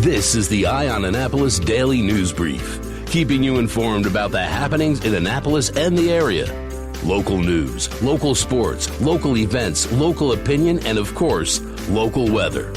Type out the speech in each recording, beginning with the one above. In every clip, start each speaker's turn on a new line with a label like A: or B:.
A: This is the Eye on Annapolis Daily News Brief, keeping you informed about the happenings in Annapolis and the area. Local news, local sports, local events, local opinion, and of course, local weather.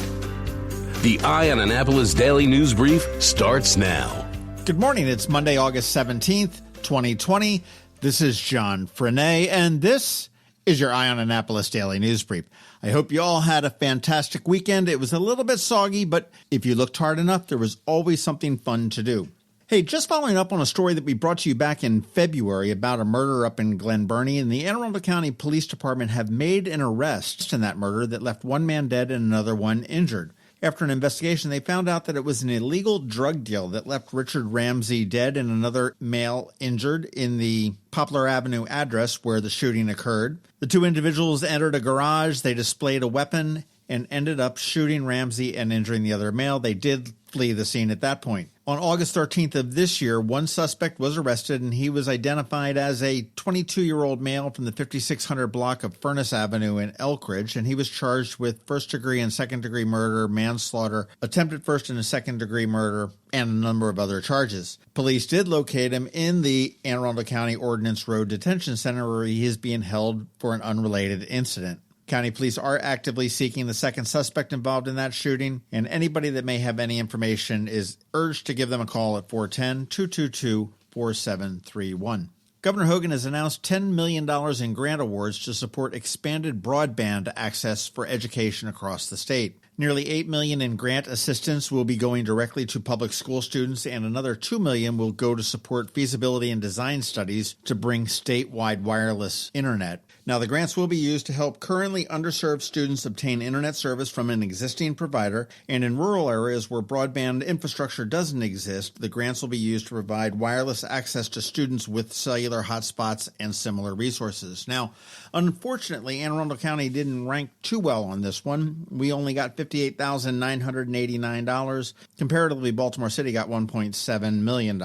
A: The Eye on Annapolis Daily News Brief starts now.
B: Good morning. It's Monday, August 17th, 2020. This is John Frenaye, and this is your Eye on Annapolis Daily News Brief. I hope you all had a fantastic weekend. It was a little bit soggy, but if you looked hard enough, there was always something fun to do. Hey, just following up on a story that we brought to you back in February about a murder up in Glen Burnie, and the Anne Arundel County Police Department have made an arrest in that murder that left one man dead and another one injured. After an investigation, they found out that it was an illegal drug deal that left Richard Ramsey dead and another male injured in the Poplar Avenue address where the shooting occurred. The two individuals entered a garage, they displayed a weapon, and ended up shooting Ramsey and injuring the other male. They did flee the scene at that point. On August 13th of this year, one suspect was arrested, and he was identified as a 22-year-old male from the 5600 block of Furnace Avenue in Elkridge, and he was charged with first-degree and second-degree murder, manslaughter, attempted first and second-degree murder, and a number of other charges. Police did locate him in the Anne Arundel County Ordnance Road Detention Center, where he is being held for an unrelated incident. County police are actively seeking the second suspect involved in that shooting, and anybody that may have any information is urged to give them a call at 410-222-4731. Governor Hogan has announced $10 million in grant awards to support expanded broadband access for education across the state. Nearly $8 million in grant assistance will be going directly to public school students, and another $2 million will go to support feasibility and design studies to bring statewide wireless internet. Now, the grants will be used to help currently underserved students obtain internet service from an existing provider, and in rural areas where broadband infrastructure doesn't exist, the grants will be used to provide wireless access to students with cellular hotspots and similar resources. Now, unfortunately, Anne Arundel County didn't rank too well on this one. We only got $58,989. Comparatively, Baltimore City got $1.7 million.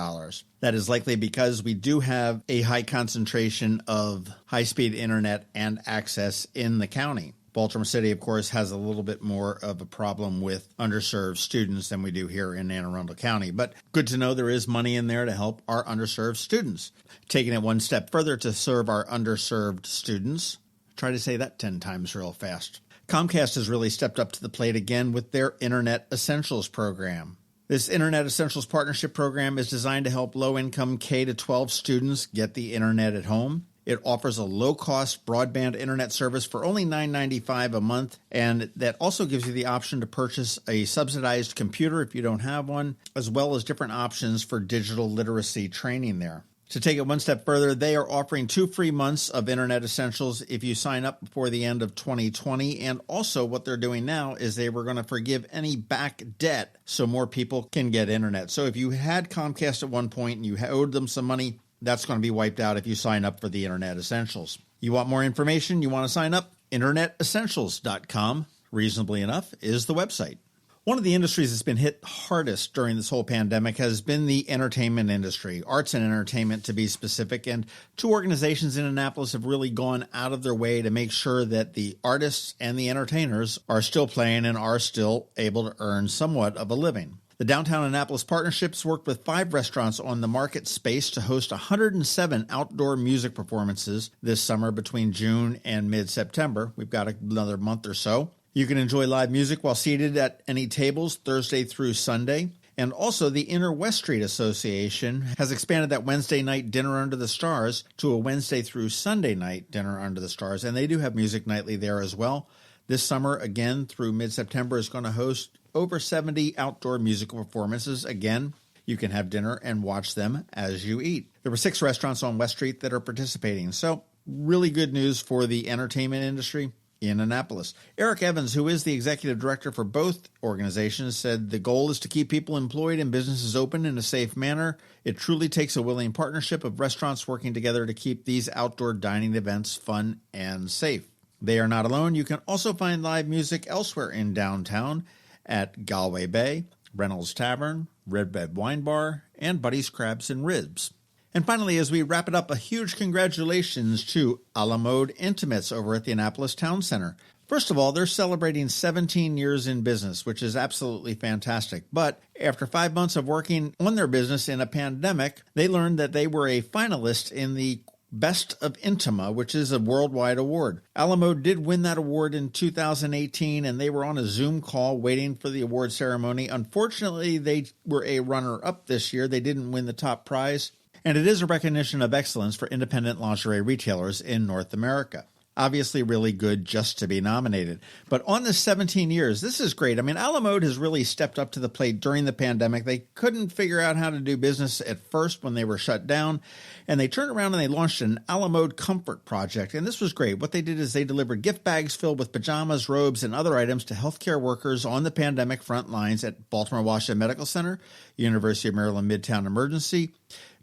B: That is likely because we do have a high concentration of high-speed internet and access in the county. Baltimore City, of course, has a little bit more of a problem with underserved students than we do here in Anne Arundel County. But good to know there is money in there to help our underserved students. Taking it one step further to serve our underserved students, try to say that 10 times real fast. Comcast has really stepped up to the plate again with their Internet Essentials program. This Internet Essentials Partnership program is designed to help low-income K-12 students get the internet at home. It offers a low-cost broadband internet service for only $9.95 a month, and that also gives you the option to purchase a subsidized computer if you don't have one, as well as different options for digital literacy training there. To take it one step further, they are offering 2 free months of Internet Essentials if you sign up before the end of 2020. And also what they're doing now is they were going to forgive any back debt so more people can get internet. So if you had Comcast at one point and you owed them some money, that's going to be wiped out if you sign up for the Internet Essentials. You want more information? You want to sign up? InternetEssentials.com, reasonably enough, is the website. One of the industries that's been hit hardest during this whole pandemic has been the entertainment industry, arts and entertainment to be specific, and two organizations in Annapolis have really gone out of their way to make sure that the artists and the entertainers are still playing and are still able to earn somewhat of a living. The Downtown Annapolis Partnerships worked with 5 restaurants on the market space to host 107 outdoor music performances this summer between June and mid-September. We've got another month or so. You can enjoy live music while seated at any tables Thursday through Sunday. And also, the Inner West Street Association has expanded that Wednesday night Dinner Under the Stars to a Wednesday through Sunday night Dinner Under the Stars. And they do have music nightly there as well. This summer, again, through mid-September, is going to host over 70 outdoor musical performances. Again, you can have dinner and watch them as you eat. There were 6 restaurants on West Street that are participating. So, really good news for the entertainment industry in Annapolis. Eric Evans, who is the executive director for both organizations, said the goal is to keep people employed and businesses open in a safe manner. It truly takes a willing partnership of restaurants working together to keep these outdoor dining events fun and safe. They are not alone. You can also find live music elsewhere in downtown at Galway Bay, Reynolds Tavern, Red Bed Wine Bar, and Buddy's Crabs and Ribs. And finally, as we wrap it up, a huge congratulations to A La Mode Intimates over at the Annapolis Town Center. First of all, they're celebrating 17 years in business, which is absolutely fantastic. But after 5 months of working on their business in a pandemic, they learned that they were a finalist in the Best of Intima, which is a worldwide award. Alamode did win that award in 2018, and they were on a Zoom call waiting for the award ceremony. Unfortunately, they were a runner-up this year. They didn't win the top prize, and it is a recognition of excellence for independent lingerie retailers in North America. Obviously really good just to be nominated. But on this 17 years, this is great. I mean, Alamode has really stepped up to the plate during the pandemic. They couldn't figure out how to do business at first when they were shut down, and they turned around and they launched an Alamode Comfort Project, and this was great. What they did is they delivered gift bags filled with pajamas, robes, and other items to healthcare workers on the pandemic front lines at Baltimore Washington Medical Center, University of Maryland Midtown Emergency,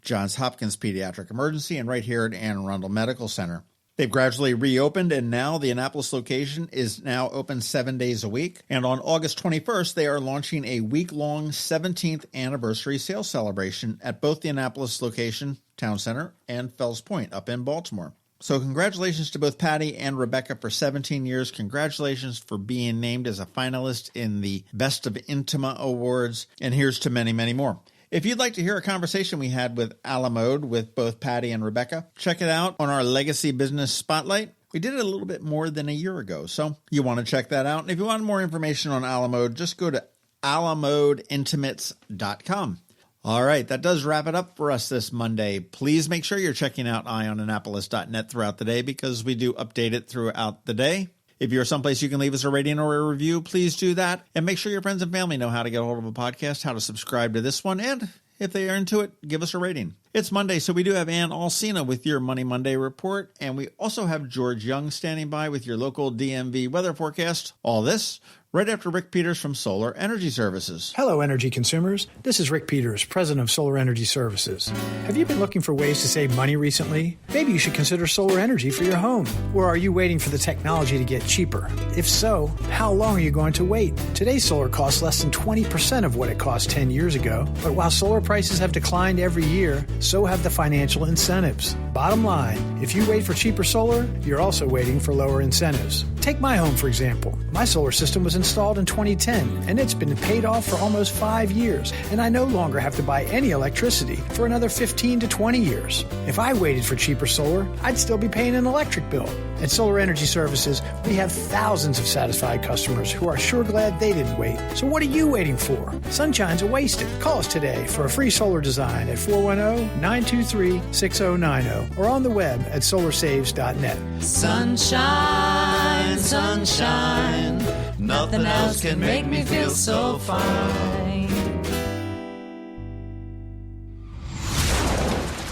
B: Johns Hopkins Pediatric Emergency, and right here at Anne Arundel Medical Center. They've gradually reopened, and now the Annapolis location is now open 7 days a week. And on August 21st, they are launching a week-long 17th anniversary sales celebration at both the Annapolis location, Town Center, and Fells Point up in Baltimore. So congratulations to both Patty and Rebecca for 17 years. Congratulations for being named as a finalist in the Best of Intima Awards. And here's to many, many more. If you'd like to hear a conversation we had with Alamode with both Patty and Rebecca, check it out on our Legacy Business Spotlight. We did it a little bit more than a year ago, so you want to check that out. And if you want more information on Alamode, just go to alamodeintimates.com. All right, that does wrap it up for us this Monday. Please make sure you're checking out eyeonannapolis.net throughout the day because we do update it throughout the day. If you're someplace you can leave us a rating or a review, please do that. And make sure your friends and family know how to get a hold of a podcast, how to subscribe to this one, and if they are into it, give us a rating. It's Monday, so we do have Anne Arundel with your Money Monday report, and we also have George Young standing by with your local DMV weather forecast. All this right after Rick Peters from Solar Energy Services.
C: Hello, energy consumers. This is Rick Peters, president of Solar Energy Services. Have you been looking for ways to save money recently? Maybe you should consider solar energy for your home. Or are you waiting for the technology to get cheaper? If so, how long are you going to wait? Today's solar costs less than 20% of what it cost 10 years ago. But while solar prices have declined every year, so have the financial incentives. Bottom line, if you wait for cheaper solar, you're also waiting for lower incentives. Take my home, for example. My solar system was installed in 2010, and it's been paid off for almost 5 years, and I no longer have to buy any electricity for another 15 to 20 years. If I waited for cheaper solar, I'd still be paying an electric bill. At Solar Energy Services, we have thousands of satisfied customers who are sure glad they didn't wait. So what are you waiting for? Sunshine's a wasted. Call us today for a free solar design at 410-923-6090 or on the web at solarsaves.net.
D: Sunshine, sunshine, nothing else can make me feel so fine.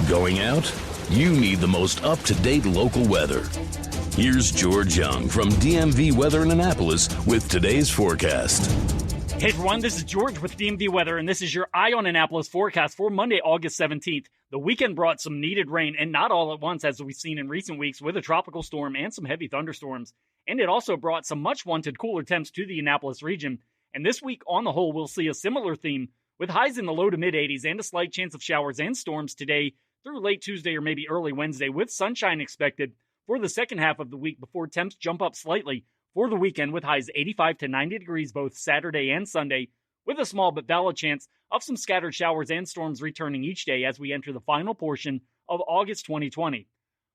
A: Going out? You need the most up-to-date local weather. Here's George Young from DMV Weather in Annapolis with today's forecast.
E: Hey everyone, this is George with DMV Weather, and this is your Eye on Annapolis forecast for Monday, August 17th. The weekend brought some needed rain, and not all at once as we've seen in recent weeks with a tropical storm and some heavy thunderstorms. And it also brought some much-wanted cooler temps to the Annapolis region. And this week, on the whole, we'll see a similar theme with highs in the low to mid-80s and a slight chance of showers and storms today through late Tuesday or maybe early Wednesday, with sunshine expected for the second half of the week before temps jump up slightly for the weekend with highs 85 to 90 degrees both Saturday and Sunday, with a small but valid chance of some scattered showers and storms returning each day as we enter the final portion of August 2020.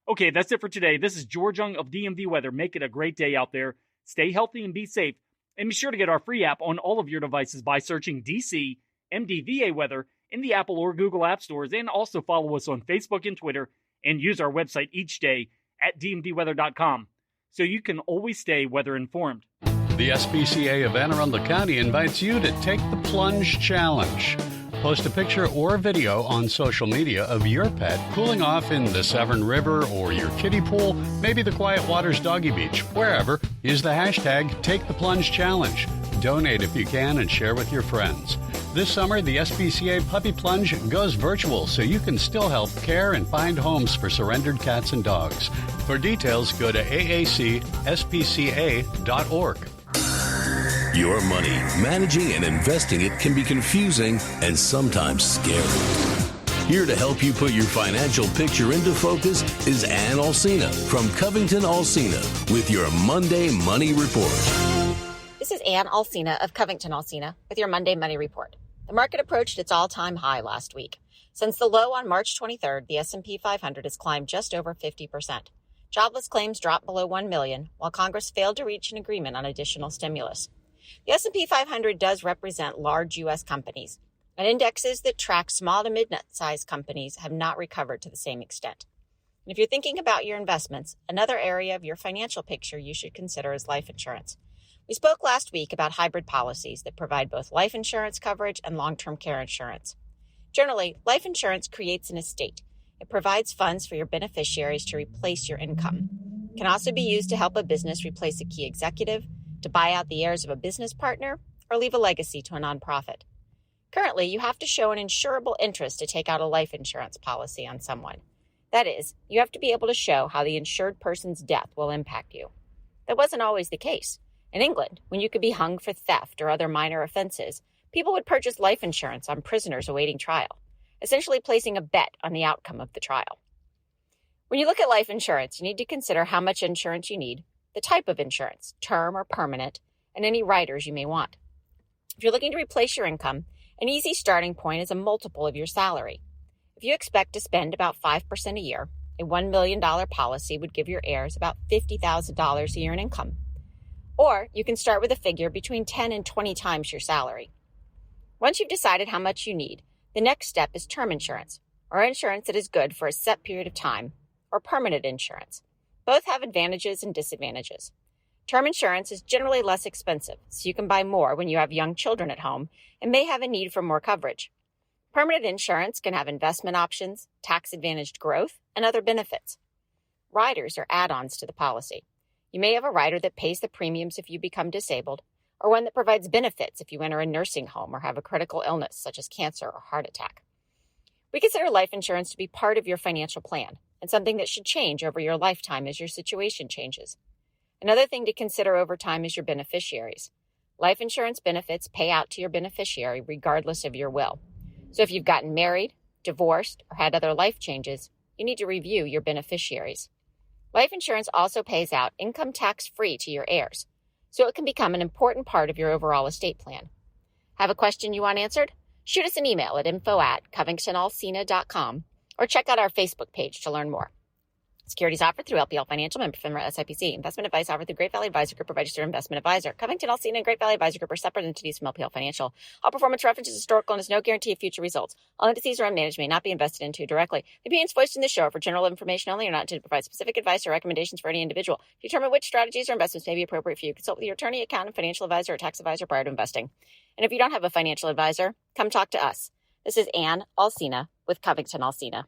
E: Okay, that's it for today. This is George Young of DMV Weather. Make it a great day out there. Stay healthy and be safe. And be sure to get our free app on all of your devices by searching DC MDVA Weather in the Apple or Google App Stores, and also follow us on Facebook and Twitter, and use our website each day at dmvweather.com so you can always stay weather informed.
F: The SPCA of Anne Arundel County invites you to take the Plunge Challenge. Post a picture or video on social media of your pet cooling off in the Severn River or your kiddie pool, maybe the Quiet Waters Doggy Beach, wherever. Use the hashtag #TakeThePlungeChallenge. Donate if you can and share with your friends. This summer, the SPCA Puppy Plunge goes virtual so you can still help care and find homes for surrendered cats and dogs. For details, go to aacspca.org.
A: Your money, managing and investing it can be confusing and sometimes scary. Here to help you put your financial picture into focus is Anne Arundel from CovingtonAlsina with your Monday Money Report.
G: This is Anne Alsina of CovingtonAlsina with your Monday Money Report. The market approached its all-time high last week. Since the low on March 23rd, the S&P 500 has climbed just over 50%. Jobless claims dropped below 1 million, while Congress failed to reach an agreement on additional stimulus. The S&P 500 does represent large U.S. companies, and indexes that track small to mid-sized companies have not recovered to the same extent. And if you're thinking about your investments, another area of your financial picture you should consider is life insurance. We spoke last week about hybrid policies that provide both life insurance coverage and long-term care insurance. Generally, life insurance creates an estate. It provides funds for your beneficiaries to replace your income. It can also be used to help a business replace a key executive, to buy out the heirs of a business partner, or leave a legacy to a nonprofit. Currently, you have to show an insurable interest to take out a life insurance policy on someone. That is, you have to be able to show how the insured person's death will impact you. That wasn't always the case. In England, when you could be hung for theft or other minor offenses, people would purchase life insurance on prisoners awaiting trial, essentially placing a bet on the outcome of the trial. When you look at life insurance, you need to consider how much insurance you need, the type of insurance, term or permanent, and any riders you may want. If you're looking to replace your income, an easy starting point is a multiple of your salary. If you expect to spend about 5% a year, a $1 million policy would give your heirs about $50,000 a year in income. Or you can start with a figure between 10 and 20 times your salary. Once you've decided how much you need, the next step is term insurance, or insurance that is good for a set period of time, or permanent insurance. Both have advantages and disadvantages. Term insurance is generally less expensive, so you can buy more when you have young children at home and may have a need for more coverage. Permanent insurance can have investment options, tax-advantaged growth, and other benefits. Riders are add-ons to the policy. You may have a rider that pays the premiums if you become disabled, or one that provides benefits if you enter a nursing home or have a critical illness such as cancer or heart attack. We consider life insurance to be part of your financial plan and something that should change over your lifetime as your situation changes. Another thing to consider over time is your beneficiaries. Life insurance benefits pay out to your beneficiary regardless of your will. So if you've gotten married, divorced, or had other life changes, you need to review your beneficiaries. Life insurance also pays out income tax-free to your heirs, so it can become an important part of your overall estate plan. Have a question you want answered? Shoot us an email at info@CovingtonAlsina.com or check out our Facebook page to learn more. Securities offered through LPL Financial, member FINRA SIPC. Investment advice offered through Great Valley Advisor Group, a registered investment advisor. Covington Alsina and Great Valley Advisor Group are separate entities from LPL Financial. All performance references historical and is no guarantee of future results. All entities are unmanaged, may not be invested into directly. The opinions voiced in this show are for general information only, are not intended to provide specific advice or recommendations for any individual. To determine which strategies or investments may be appropriate for you, consult with your attorney, accountant, financial advisor, or tax advisor prior to investing. And if you don't have a financial advisor, come talk to us. This is Anne Alsina with CovingtonAlsina.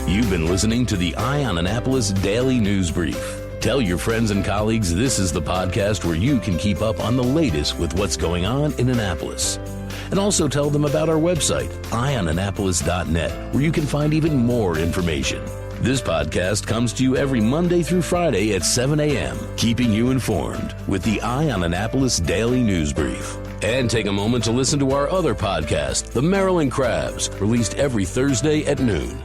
A: You've been listening to the Eye on Annapolis Daily News Brief. Tell your friends and colleagues this is the podcast where you can keep up on the latest with what's going on in Annapolis. And also tell them about our website, eyeonannapolis.net, where you can find even more information. This podcast comes to you every Monday through Friday at 7 a.m., keeping you informed with the Eye on Annapolis Daily News Brief. And take a moment to listen to our other podcast, The Maryland Crabs, released every Thursday at noon.